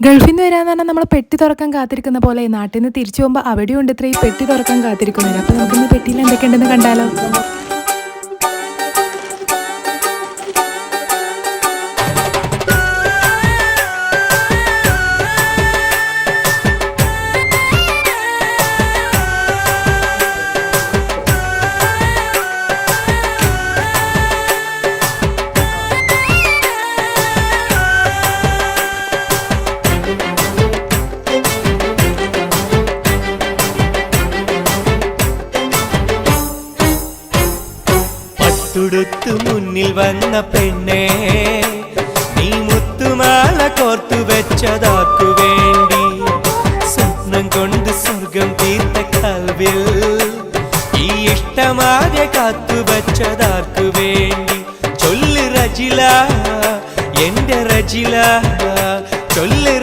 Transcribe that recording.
ഗൾഫിൽ നിന്ന് വരാന്ന് പറഞ്ഞാൽ നമ്മൾ പെട്ടി തുറക്കാൻ കാത്തിരിക്കുന്ന പോലെ നാട്ടിൽ നിന്ന് തിരിച്ചു പോകുമ്പോൾ അവിടെയുണ്ട് ഇത്രയും പെട്ടി തുറക്കാൻ കാത്തിരിക്കുന്നത്. അപ്പോൾ നമുക്കിന്ന് പെട്ടിയിൽ എന്തൊക്കെയുണ്ടെന്ന് കണ്ടാലോ. തുടുത്തു മുന്നിൽ വന്ന പെണ്ണേ, നീ മുത്തുമാല കോർത്തു വെച്ചതാക്കു വേണ്ടി, സ്വപ്നം കൊണ്ട് സ്വർഗം തീർത്ത കൽവിൽ ഈ ഇഷ്ടമാകെ കാത്തു വെച്ചതാക്കു വേണ്ടി. ചൊല്ല് റജില, എന്റെ റജില, ചൊല്ല്